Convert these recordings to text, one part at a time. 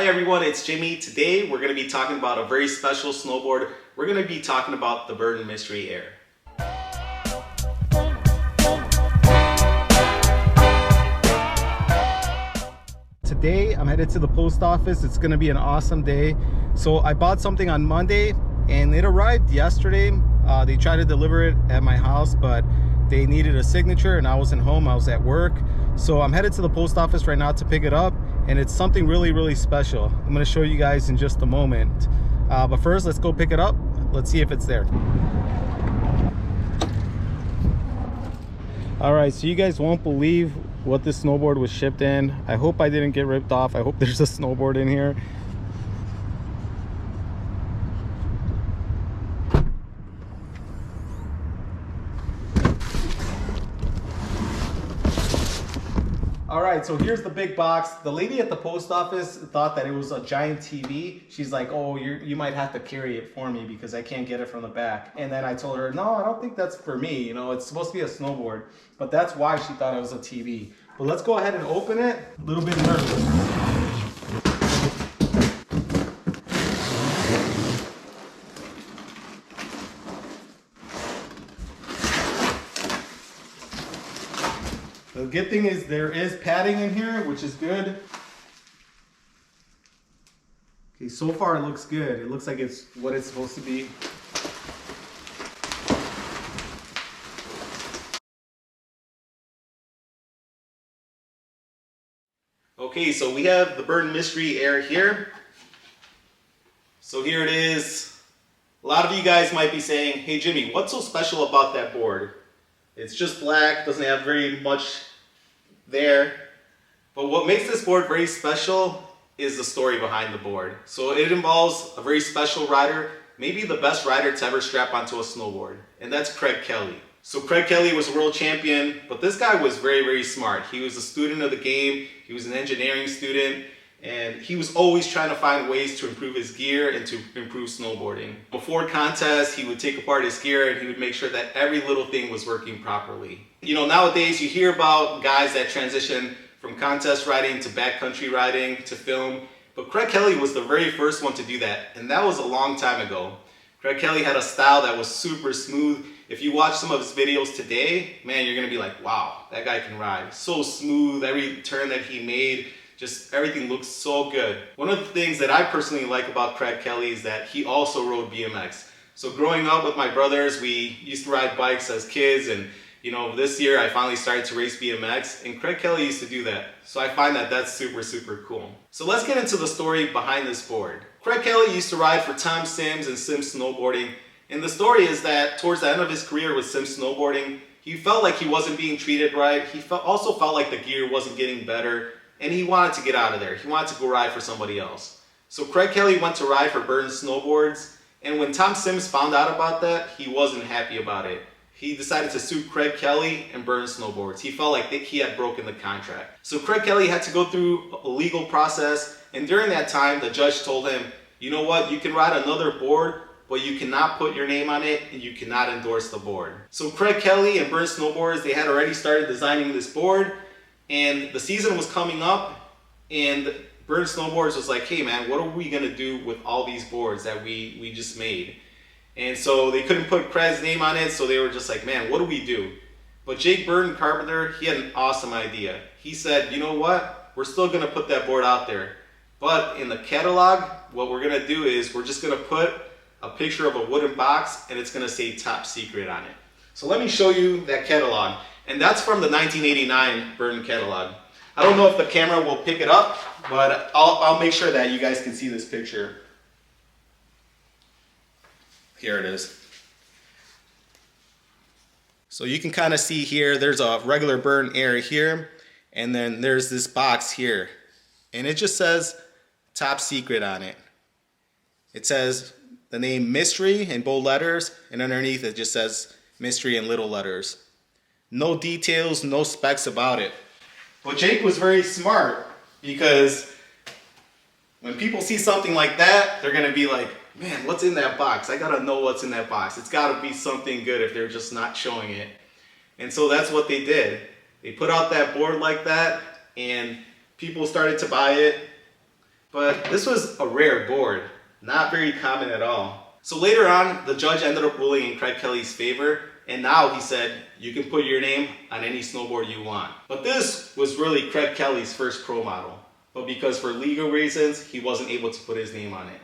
Hi everyone, it's Jimmy. Today we're going to be talking about a very special snowboard. We're going to be talking about the Burton Mystery Air. Today I'm headed to the post office. It's going to be an awesome day. So I bought something on Monday and it arrived yesterday. They tried to deliver it at my house, but they needed a signature and I wasn't home, I was at work. So I'm headed to the post office right now to pick it up, and it's something really special. I'm going to show you guys in just a moment. But first, let's go pick it up. Let's see if it's there. Alright, so you guys won't believe what this snowboard was shipped in. I hope I didn't get ripped off. I hope there's a snowboard in here. Alright, so here's the big box. The lady at the post office thought that it was a giant TV. She's like, oh, you might have to carry it for me because I can't get it from the back. And then I told her, no, I don't think that's for me. You know, it's supposed to be a snowboard. But that's why she thought it was a TV. But let's go ahead and open it. A little bit nervous. The good thing is there is padding in here, which is good. Okay, so far it looks good. It looks like it's what it's supposed to be. Okay, so we have the Burton Mystery Air here. So here it is. A lot of you guys might be saying, hey Jimmy, what's so special about that board? It's just black, doesn't have very much there. But what makes this board very special is the story behind the board. So it involves a very special rider, maybe the best rider to ever strap onto a snowboard, and that's Craig Kelly. So Craig Kelly was a world champion, but this guy was very smart. He was a student of the game, he was an engineering student, and he was always trying to find ways to improve his gear and to improve snowboarding. Before contests, he would take apart his gear and he would make sure that every little thing was working properly. You know, nowadays you hear about guys that transition from contest riding to backcountry riding to film, but Craig Kelly was the very first one to do that, and that was a long time ago. Craig Kelly had a style that was super smooth. If you watch some of his videos today, man, you're gonna be like, wow, that guy can ride. So smooth, every turn that he made, just everything looks so good. One of the things that I personally like about Craig Kelly is that he also rode BMX. So growing up with my brothers, we used to ride bikes as kids, and you know, this year I finally started to race BMX, and Craig Kelly used to do that. So I find that that's super cool. So let's get into the story behind this board. Craig Kelly used to ride for Tom Sims and Sims Snowboarding, and the story is that towards the end of his career with Sims Snowboarding, he felt like he wasn't being treated right. He also felt like the gear wasn't getting better, and he wanted to get out of there. He wanted to go ride for somebody else. So Craig Kelly went to ride for Burton Snowboards, and when Tom Sims found out about that, he wasn't happy about it. He decided to sue Craig Kelly and Burton Snowboards. He felt like he had broken the contract. So Craig Kelly had to go through a legal process, and during that time, the judge told him, you know what, you can ride another board, but you cannot put your name on it and you cannot endorse the board. So Craig Kelly and Burton Snowboards, they had already started designing this board, and the season was coming up, and Burton Snowboards was like, hey man, what are we gonna do with all these boards that we just made? And so they couldn't put Craig's name on it, so they were just like, man, what do we do? But Jake Burton Carpenter, he had an awesome idea. He said, you know what, we're still gonna put that board out there, but in the catalog, what we're gonna do is we're just gonna put a picture of a wooden box and it's gonna say top secret on it. So let me show you that catalog. And that's from the 1989 Burton catalog. I don't know if the camera will pick it up, but I'll make sure that you guys can see this picture. Here it is. So you can kind of see here, there's a regular Burton Air here, and then there's this box here. And it just says top secret on it. It says the name Mystery in bold letters, and underneath it just says Mystery in little letters. No details, no specs about it. But Jake was very smart, because when people see something like that, they're gonna be like, man, what's in that box? I gotta know what's in that box. It's gotta be something good if they're just not showing it. And so that's what they did. They put out that board like that, and people started to buy it. But this was a rare board, not very common at all. So later on, the judge ended up ruling in Craig Kelly's favor, and now he said, you can put your name on any snowboard you want. But this was really Craig Kelly's first pro model. But because for legal reasons, he wasn't able to put his name on it.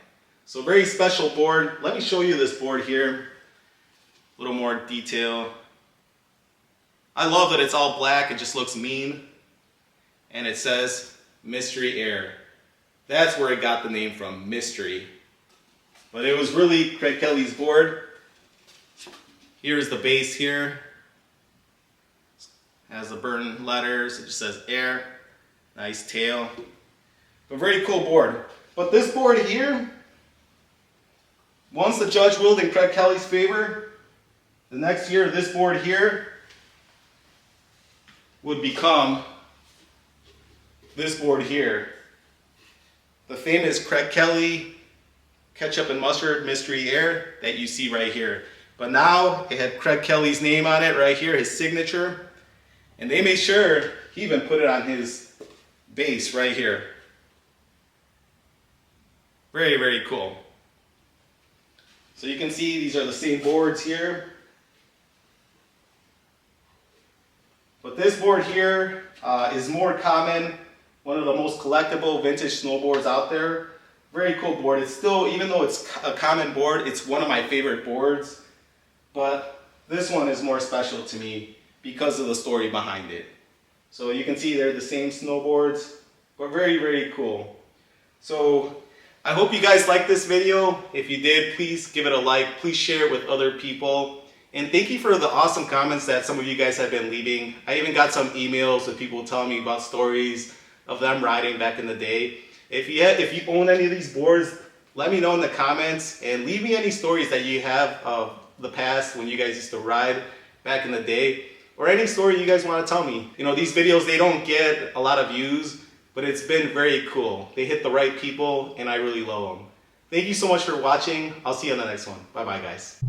So very special board. Let me show you this board here. A little more detail. I love that it's all black, it just looks mean. And it says Mystery Air. That's where it got the name from, Mystery. But it was really Craig Kelly's board. Here's the base here. It has the Burton letters, it just says Air. Nice tail. A very cool board. But this board here, once the judge ruled in Craig Kelly's favor, the next year this board here would become this board here. The famous Craig Kelly ketchup and mustard Mystery Air that you see right here. But now it had Craig Kelly's name on it right here, his signature. And they made sure he even put it on his base right here. Very, very cool. So you can see these are the same boards here. But this board here is more common, one of the most collectible vintage snowboards out there. Very cool board. It's still, even though it's a common board, it's one of my favorite boards. But this one is more special to me because of the story behind it. So you can see they're the same snowboards, but very, very cool. So I hope you guys liked this video. If you did, please give it a like. Please share it with other people. And thank you for the awesome comments that some of you guys have been leaving. I even got some emails with people telling me about stories of them riding back in the day. If you own any of these boards, let me know in the comments and leave me any stories that you have of the past when you guys used to ride back in the day, or any story you guys want to tell me. You know, these videos, they don't get a lot of views, but it's been very cool. They hit the right people and I really love them. Thank you so much for watching. I'll see you on the next one. Bye bye, guys.